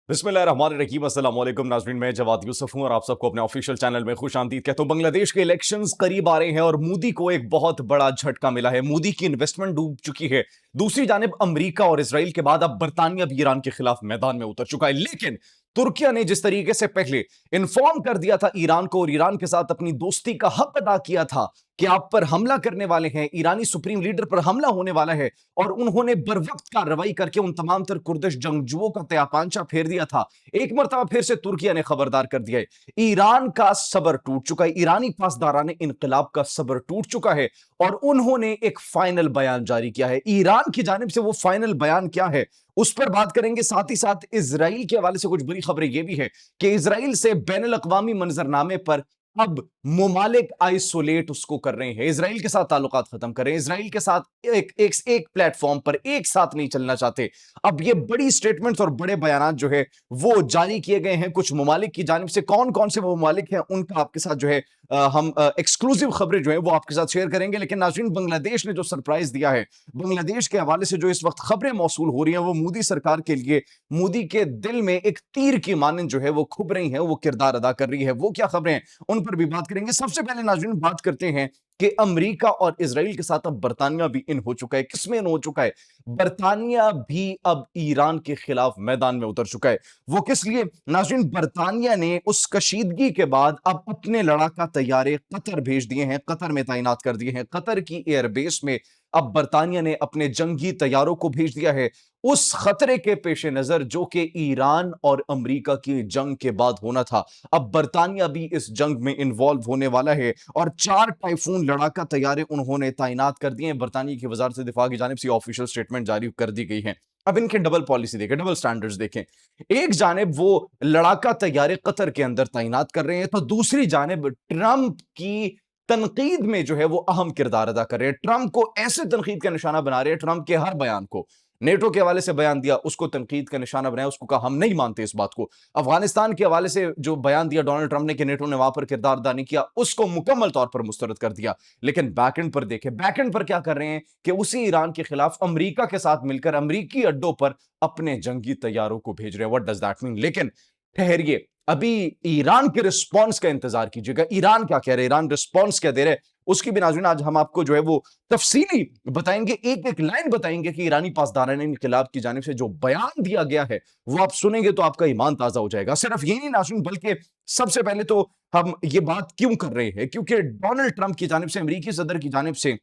बिस्मिल्लाहिर्रहमानिर्रहीम। अस्सलाम वालेकुम नाज़रीन, मैं जवाद यूसुफ हूं और आप सबको अपने ऑफिशियल चैनल में खुशामदीद कहता हूं। बांग्लादेश के इलेक्शंस करीब आ रहे हैं और मोदी को एक बहुत बड़ा झटका मिला है। मोदी की इन्वेस्टमेंट डूब चुकी है। दूसरी जानिब अमेरिका और इसराइल के बाद अब बरतानिया भी ईरान के खिलाफ मैदान में उतर चुका है। लेकिन तुर्किया ने जिस तरीके से पहले इन्फॉर्म कर दिया था ईरान को और ईरान के साथ अपनी दोस्ती का हक अदा किया था कि आप पर हमला करने वाले हैं, ईरानी सुप्रीम लीडर पर हमला होने वाला है, और उन्होंने बरवक्त कार्रवाई करके उन तमाम तर कुर्दिश जंगजुओं का तयापांचा फेर दिया था। एक मरतबा फिर से तुर्किया ने खबरदार कर दिया है। ईरान का सब्र टूट चुका है, ईरानी पासदाराने इनकलाब का सब्र टूट चुका है और उन्होंने एक फाइनल बयान जारी किया है। ईरान की जानिब से वो फाइनल बयान क्या है उस पर बात करेंगे। साथ ही साथ इजराइल के हवाले से कुछ बुरी खबरें यह भी है कि इजराइल से बैनुल अक़वामी मंजरनामे पर अब मुमालिक आइसोलेट उसको कर रहे हैं, इजराइल के साथ ताल्लुकात खत्म कर रहे हैं, इजराइल के साथ एक प्लेटफॉर्म पर एक साथ नहीं चलना चाहते। अब ये बड़ी स्टेटमेंट्स और बड़े बयान जो है वो जारी किए गए हैं कुछ मुमालिक की जानिब से। कौन कौन से वो मुमालिक हैं उनका आपके साथ जो है हम एक्सक्लूसिव खबरें जो है वो आपके साथ शेयर करेंगे। लेकिन नाज़रीन, बांग्लादेश ने जो सरप्राइज दिया है, बांग्लादेश के हवाले से जो इस वक्त खबरें मौसूल हो रही हैं वो मोदी सरकार के लिए, मोदी के दिल में एक तीर की मानंद जो है वो खुभ रही है, वो किरदार अदा कर रही है। वो क्या खबरें हैं उन पर भी बात करेंगे। सबसे पहले नाज़रीन बात करते हैं कि अमेरिका और इजराइल के साथ अब बरतानिया भी इन हो चुका है। किसमें इन हो चुका है? बरतानिया भी अब ईरान के खिलाफ मैदान में उतर चुका है। वो किस लिए नाज़रीन? बरतानिया ने उस कशीदगी के बाद अब अपने लड़ाका तैयारे कतर भेज दिए हैं, कतर में तैनात कर दिए हैं। कतर की एयरबेस में अब बरतानिया ने अपने जंगी तैयारों को भेज दिया है उस खतरे के पेश नजर जो कि ईरान और अमेरिका की जंग के बाद होना था। अब बरतानिया भी इस जंग में इन्वॉल्व होने वाला है और 4 टाइफून लड़ाका तैयारे उन्होंने तैनात कर दिए हैं। बरतानिया की वजारत दिफा की जानिब से ऑफिशियल स्टेटमेंट जारी कर दी गई है। अब इनके डबल पॉलिसी देखें, डबल स्टैंडर्ड्स देखें। एक जानिब वो लड़ाका तैयारे कतर के अंदर तैनात कर रहे हैं, तो दूसरी जानिब ट्रंप की तनकीद में जो है वो अहम किरदार अदा कर रहे हैं। ट्रंप को ऐसे तनकीद का निशाना बना रहे हैं, ट्रंप के हर बयान को, नेटो के हवाले से बयान दिया उसको तनकीद का निशाना बनाया, उसको कहा हम नहीं मानते इस बात को। अफगानिस्तान के हवाले से जो बयान दिया डोनाल्ड ट्रंप ने कि नेटो ने वहां पर किरदार अदा नहीं किया, उसको मुकम्मल तौर पर मुस्तरद कर दिया। लेकिन बैकेंड पर देखें, बैकेंड पर क्या कर रहे हैं कि उसी ईरान के खिलाफ अमेरिका के साथ मिलकर अमेरिकी अड्डों पर अपने जंगी तैयारों को भेज रहे हैं। What does that mean? लेकिन ठहरिए, अभी ईरान के रिस्पॉन्स का इंतजार कीजिएगा। ईरान क्या कह रहे हैं, ईरान रिस्पॉन्स क्या दे रहे हैं, उसकी भी नाज़रीन आज हम आपको जो है वो तफसीली बताएंगे, एक एक लाइन बताएंगे कि ईरानी पासदारान इनकलाब की जानिब से जो बयान दिया गया है वो आप सुनेंगे तो आपका ईमान ताजा हो जाएगा। सिर्फ यही नहीं नाज़रीन, बल्कि सबसे पहले तो हम ये बात क्यों कर रहे हैं, क्योंकि डोनाल्ड ट्रंप की जानिब से, अमेरिकी सदर की जानिब से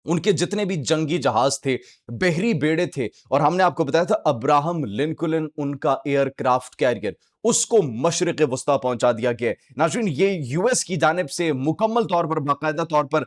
उनके जितने भी जंगी जहाज थे, बहरी बेड़े थे, और हमने आपको बताया था अब्राहम लिंकन उनका एयरक्राफ्ट कैरियर, उसको मशरिक वस्ता पहुंचा दिया गया। नाज़रीन, ये यूएस की जानिब से मुकम्मल तौर पर, बाकायदा तौर पर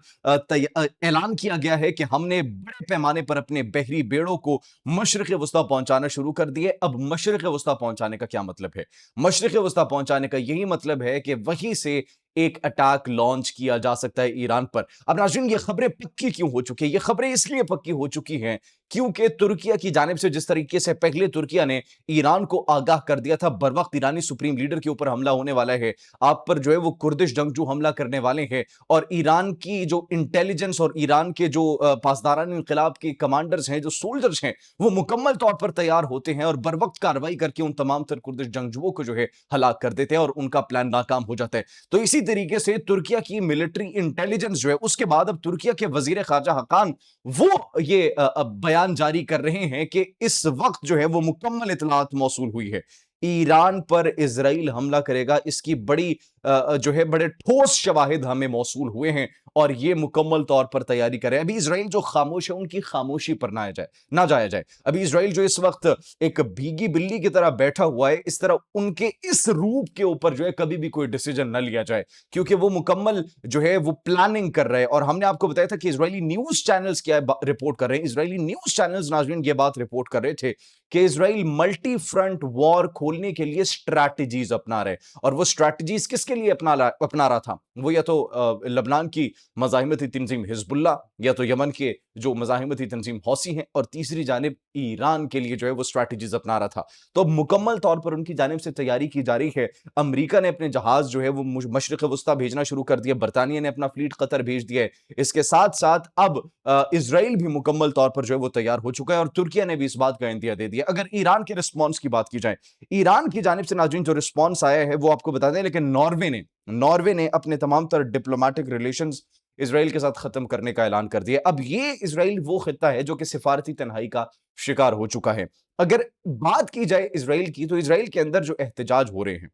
ऐलान किया गया है कि हमने बड़े पैमाने पर अपने बहरी बेड़ों को मशरिक वस्ता पहुंचाना शुरू कर दिए। अब मशरिक वस्ता पहुंचाने का क्या मतलब है? मशरिक वस्ता पहुंचाने का यही मतलब है कि वहीं से एक अटैक लॉन्च किया जा सकता है ईरान पर। अब नाज़रीन, ये खबरें पक्की क्यों हो चुकी है? ये खबरें इसलिए पक्की हो चुकी हैं क्योंकि तुर्किया की जानिब से जिस तरीके से पहले तुर्किया ने ईरान को आगाह कर दिया था बरवक्त ईरानी सुप्रीम लीडर के ऊपर हमला होने वाला है, आप पर जो है वो कुर्दिश जंगजू हमला करने वाले हैं, और ईरान की जो इंटेलिजेंस और ईरान के जो पासदारान इनकलाब के कमांडर्स हैं, जो सोल्जर्स हैं, वो मुकम्मल तौर पर तैयार होते हैं और बरवक्त कार्रवाई करके उन तमाम तर कुर्दिश जंगजुओं को जो है हलाक कर देते हैं और उनका प्लान नाकाम हो जाता है। तो इसी तरीके से तुर्किया की मिलिट्री इंटेलिजेंस जो है, उसके बाद अब तुर्किया के वजीर खारजा हकान वो ये बयान जारी कर रहे हैं कि इस वक्त जो है वो मुकम्मल इतलात मौसूल हुई है, ईरान पर इजराइल हमला करेगा। इसकी बड़ी जो है बड़े ठोस शवाहिद हमें मौसूल हुए हैं और ये मुकम्मल तौर पर तैयारी करें। अभी इजराइल जो खामोश है, उनकी खामोशी पर ना जाया जाए। अभी इजराइल जो इस वक्त एक भीगी बिल्ली की तरह बैठा हुआ है, इस तरह उनके इस रूप के ऊपर जो है कभी भी कोई डिसीजन न लिया जाए, क्योंकि वो मुकम्मल जो है वो प्लानिंग कर रहे हैं। और हमने आपको बताया था कि इजरायली न्यूज चैनल्स क्या रिपोर्ट कर रहे हैं, इजरायली न्यूज चैनल्स नाज़रीन ये बात रिपोर्ट कर रहे थे कि इजराइल मल्टी फ्रंट वॉर खोलने के लिए स्ट्रैटेजीज अपना रहे। और वो स्ट्रैटेजीज किसके लिए अपना रहा था? वो या तो लबनान की मज़ाहिमती तंजीम हिजबुल्लाह, या तो यमन के जो मज़ाहिमती तंजीम हौसी हैं, और तीसरी जानिब ईरान के लिए जो है वो स्ट्रैटेजीज अपना रहा था। तो अब मुकम्मल तौर पर उनकी जानिब से तैयारी की जा रही है। अमेरिका ने अपने जहाज जो है वो मशरिक वस्ता भेजना शुरू कर दिया, बरतानिया ने अपना फ्लीट कतर भेज दिया है। इसके साथ साथ अब इसराइल भी मुकम्मल तौर पर जो है वो तैयार हो चुका है, और तुर्किया ने भी इस बात का इंदिया दे दिया। अगर ईरान के रिस्पॉन्स की बात की जाए, ईरान की जानिब से नाज़रीन जो रिस्पॉन्स आया है वो आपको बता दें, लेकिन नॉर्वे ने अपने तमाम तरह डिप्लोमेटिक रिलेशंस इसराइल के साथ खत्म करने का ऐलान कर दिया। अब ये इसराइल वो खित्ता है जो कि सिफारती तन्हाई का शिकार हो चुका है। अगर बात की जाए इसराइल की, तो इसराइल के अंदर जो एहतजाज हो रहे हैं,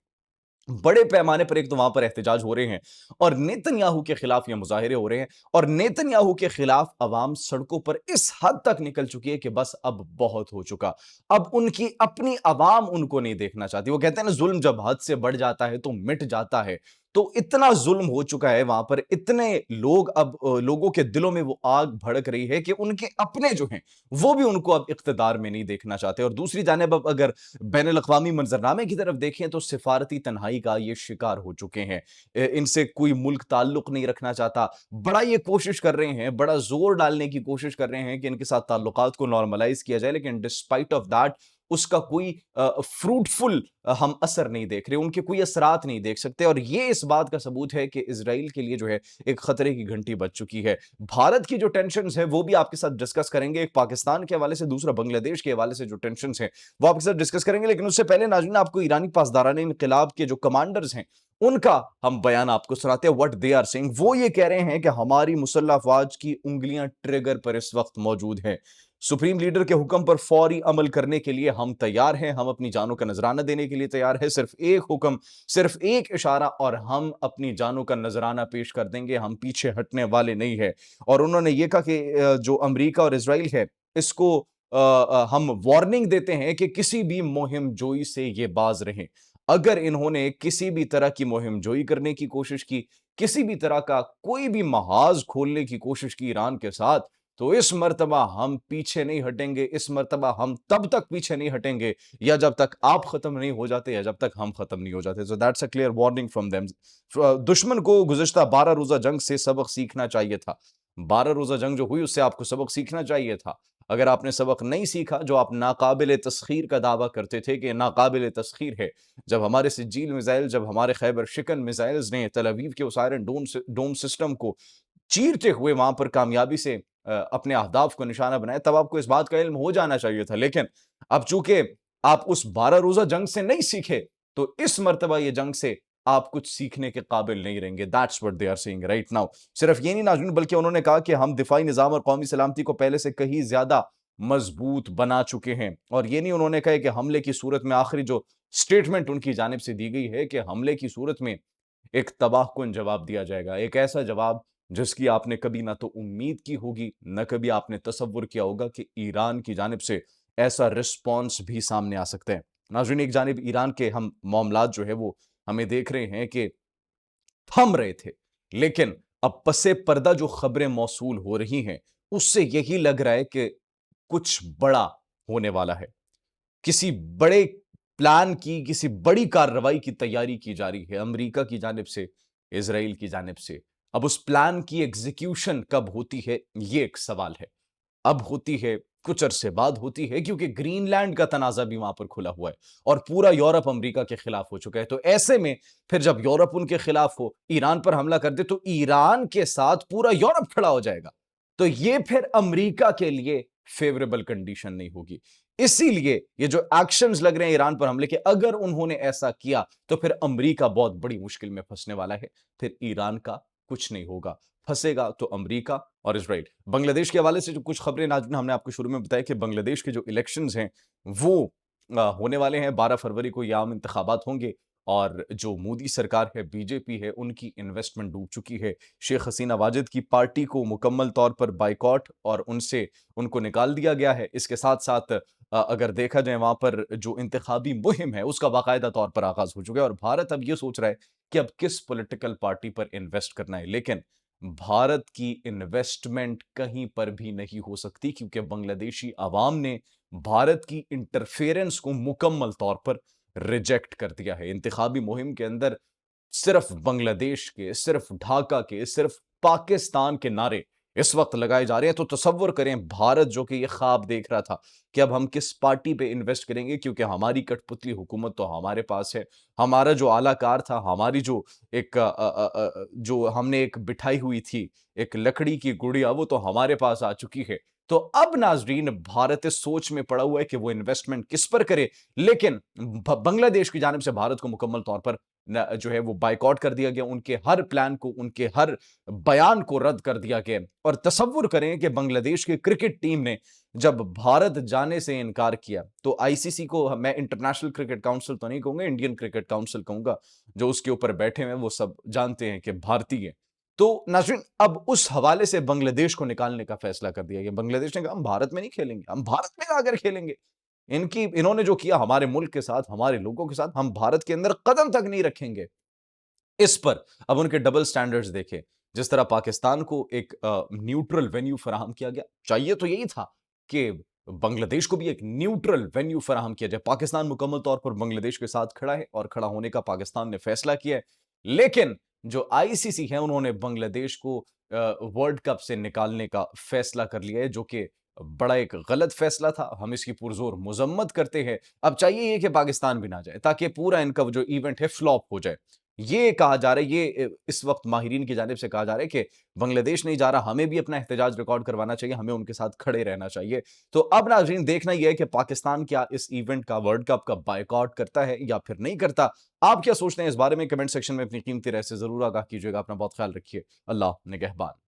बड़े पैमाने पर, एक तो वहां पर एहतजाज हो रहे हैं और नेतन्याहू के खिलाफ ये मुजाहिरे हो रहे हैं, और नेतन्याहू के खिलाफ अवाम सड़कों पर इस हद तक निकल चुकी है कि बस अब बहुत हो चुका। अब उनकी अपनी अवाम उनको नहीं देखना चाहती। वो कहते हैं ना, जुल्म जब हद से बढ़ जाता है तो मिट जाता है। तो इतना जुल्म हो चुका है वहां पर, इतने लोग, अब लोगों के दिलों में वो आग भड़क रही है कि उनके अपने जो हैं वो भी उनको अब इख्तिदार में नहीं देखना चाहते। और दूसरी जानिब अब अगर बैनुल अक़वामी मंजरनामे की तरफ देखें, तो सिफारती तन्हाई का ये शिकार हो चुके हैं। इनसे कोई मुल्क ताल्लुक नहीं रखना चाहता। बड़ा ये कोशिश कर रहे हैं, बड़ा जोर डालने की कोशिश कर रहे हैं कि इनके साथ ताल्लुकात को नॉर्मलाइज किया जाए, लेकिन डिस्पाइट ऑफ दैट उसका कोई फ्रूटफुल हम असर नहीं देख रहे, उनके कोई असरात नहीं देख सकते। और ये इस बात का सबूत है कि इसराइल के लिए जो है एक खतरे की घंटी बज चुकी है। भारत की जो टेंशन्स है वो भी आपके साथ डिस्कस करेंगे, एक पाकिस्तान के हवाले से, दूसरा बांग्लादेश के हवाले से जो टेंशन्स हैं वो आपके साथ डिस्कस करेंगे। लेकिन उससे पहले नाज़रीन, आपको ईरानी पासदाराने इनकलाब के जो कमांडर्स हैं उनका हम बयान आपको सुनाते हैं। What they are saying. वो ये कह रहे हैं कि हमारी मुसल्लह अफवाज की उंगलियां ट्रिगर पर इस वक्त मौजूद हैं। सुप्रीम लीडर के हुक्म पर फौरी अमल करने के लिए हम तैयार हैं, हम अपनी जानों का नजराना देने के लिए तैयार है। सिर्फ एक हुक्म, सिर्फ एक इशारा, और हम अपनी जानों का नजराना पेश कर देंगे, हम पीछे हटने वाले नहीं है। और उन्होंने ये कहा कि जो अमेरिका और इसराइल है, इसको हम वार्निंग देते हैं कि किसी भी मुहिम जोई से ये बाज रहें। अगर इन्होंने किसी भी तरह की मुहिम जोई करने की कोशिश की, किसी भी तरह का कोई भी महाज खोलने की कोशिश की ईरान के साथ, तो इस मर्तबा हम पीछे नहीं हटेंगे। इस मर्तबा हम तब तक पीछे नहीं हटेंगे या जब तक आप खत्म नहीं हो जाते, या जब तक हम खत्म नहीं हो जाते। So that's a clear warning from them. दुश्मन को गुज़िश्ता 12 रोज़ा जंग से सबक सीखना चाहिए था। 12 रोज़ा जंग जो हुई उससे आपको सबक सीखना चाहिए था। अगर आपने सबक नहीं सीखा, जो आप नाकाबिल तस्खीर का दावा करते थे कि नाकाबिल तस्खीर है, जब हमारे सिज्जील मिसाइल, जब हमारे खैबर शिकन मिसाइल्स ने तल अवीव के उस आयरन डोम सिस्टम को चीरते हुए वहां पर कामयाबी से अपने अहदाफ को निशाना बनाया, तब आपको इस बात का इल्म हो जाना चाहिए था। लेकिन अब चूंकि आप उस 12 रोजा जंग से नहीं सीखे, तो इस मर्तबा ये जंग से आप कुछ सीखने के काबिल नहीं रहेंगे। That's what they are saying right now. सिर्फ ये नहीं नाज़रीन, बल्कि उन्होंने कहा कि हम दिफाई निजाम और कौमी सलामती को पहले से कहीं ज्यादा मजबूत बना चुके हैं। और ये नहीं उन्होंने कहा कि हमले की सूरत में, आखिरी जो स्टेटमेंट उनकी जानिब से दी गई है कि हमले की सूरत में एक तबाहकुन जवाब दिया जाएगा, एक ऐसा जवाब जिसकी आपने कभी ना तो उम्मीद की होगी, न कभी आपने तसव्वुर किया होगा कि ईरान की जानिब से ऐसा रिस्पॉन्स भी सामने आ सकते हैं। नाज़रीन, एक जानिब ईरान के हम मामलात जो है वो हमें देख रहे हैं कि थम रहे थे, लेकिन अब पसे पर्दा जो खबरें मौसूल हो रही हैं, उससे यही लग रहा है कि कुछ बड़ा होने वाला है। किसी बड़े प्लान की, किसी बड़ी कार्रवाई की तैयारी की जा रही है अमेरिका की जानिब से, इजराइल की जानिब से। अब उस प्लान की एग्जीक्यूशन कब होती है, ये एक सवाल है। अब होती है, कुछ अरसे बाद होती है, क्योंकि ग्रीनलैंड का तनाजा भी वहां पर खुला हुआ है और पूरा यूरोप अमेरिका के खिलाफ हो चुका है। तो ऐसे में फिर जब यूरोप उनके खिलाफ हो, ईरान पर हमला कर दे, तो ईरान के साथ पूरा यूरोप खड़ा हो जाएगा। तो ये फिर अमेरिका के लिए फेवरेबल कंडीशन नहीं होगी। इसीलिए ये जो एक्शंस लग रहे हैं ईरान पर हमले के, अगर उन्होंने ऐसा किया तो फिर अमेरिका बहुत बड़ी मुश्किल में फंसने वाला है। फिर ईरान का कुछ नहीं होगा, फंसेगा तो अमेरिका और इजराइल। बांग्लादेश के हवाले से जो कुछ खबरें नाज़रीन हमने आपको शुरू में बताया कि बांग्लादेश के जो इलेक्शंस हैं वो होने वाले हैं। 12 फरवरी को ये आम इंतखाबात होंगे, और जो मोदी सरकार है, बीजेपी है, उनकी इन्वेस्टमेंट डूब चुकी है। शेख हसीना वाजिद की पार्टी को मुकम्मल तौर पर बाइकॉट और उनको निकाल दिया गया है। इसके साथ साथ अगर देखा जाए, वहां पर जो इंतखाबी मुहिम है उसका बाकायदा तौर पर आगाज हो चुका है, और भारत अब ये सोच रहा है कि अब किस पॉलिटिकल पार्टी पर इन्वेस्ट करना है। लेकिन भारत की इन्वेस्टमेंट कहीं पर भी नहीं हो सकती, क्योंकि बांग्लादेशी अवाम ने भारत की इंटरफेरेंस को मुकम्मल तौर पर रिजेक्ट कर दिया है। इंतखाबी मुहिम के अंदर सिर्फ बांग्लादेश के, सिर्फ ढाका के, सिर्फ पाकिस्तान के नारे इस वक्त लगाए जा रहे हैं। तो तसव्वुर करें भारत जो कि ये ख्वाब देख रहा था कि अब हम किस पार्टी पे इन्वेस्ट करेंगे, क्योंकि हमारी कठपुतली हुकूमत तो हमारे पास है। हमारा जो आलाकार था, हमारी जो एक जो हमने एक बिठाई हुई थी, एक लकड़ी की गुड़िया, वो तो हमारे पास आ चुकी है। तो अब नाज़रीन भारत इस सोच में पड़ा हुआ है कि वो इन्वेस्टमेंट किस पर करे, लेकिन बांग्लादेश की जानिब से भारत को मुकम्मल तौर पर जो है वो बायकॉट कर दिया गया। उनके हर प्लान को, उनके हर बयान को रद्द कर दिया गया। और तसव्वुर करें कि बांग्लादेश की क्रिकेट टीम ने जब भारत जाने से इनकार किया, तो आईसीसी को, मैं इंटरनेशनल क्रिकेट काउंसिल तो नहीं कहूंगा, इंडियन क्रिकेट काउंसिल कहूंगा, जो उसके ऊपर बैठे हैं वो सब जानते हैं कि भारतीय। तो नाज़रीन अब उस हवाले से बांग्लादेश को निकालने का फैसला कर दिया गया। बांग्लादेश ने कहा हम भारत में नहीं खेलेंगे, हम भारत में आकर खेलेंगे। इन्होंने जो किया हमारे मुल्क के साथ, हमारे लोगों के साथ, हम भारत के अंदर कदम तक नहीं रखेंगे। इस पर अब उनके डबल स्टैंडर्ड्स देखे। जिस तरह पाकिस्तान को एक न्यूट्रल वेन्यू फराहम किया गया, चाहिए तो यही था कि बांग्लादेश को भी एक न्यूट्रल वेन्यू फराहम किया जाए। पाकिस्तान मुकम्मल तौर पर बांग्लादेश के साथ खड़ा है और खड़ा होने का पाकिस्तान ने फैसला किया है। लेकिन जो आईसीसी है उन्होंने बांग्लादेश को वर्ल्ड कप से निकालने का फैसला कर लिया है, जो कि बड़ा एक गलत फैसला था। हम इसकी पुरजोर मजम्मत करते हैं। अब चाहिए ये कि पाकिस्तान भी ना जाए, ताकि पूरा इनका जो इवेंट है फ्लॉप हो जाए। ये कहा जा रहा है, ये इस वक्त माहिरीन की जानिब से कहा जा रहा है कि बांग्लादेश नहीं जा रहा, हमें भी अपना एहतजाज रिकॉर्ड करवाना चाहिए, हमें उनके साथ खड़े रहना चाहिए। तो अब नाज़रीन देखना यह है कि पाकिस्तान क्या इस इवेंट का, वर्ल्ड कप का बायकॉट करता है या फिर नहीं करता। आप क्या सोचते हैं इस बारे में? कमेंट सेक्शन में अपनी कीमती राय से जरूर आगाह कीजिएगा। अपना बहुत ख्याल रखिए। अल्लाह निगहबान।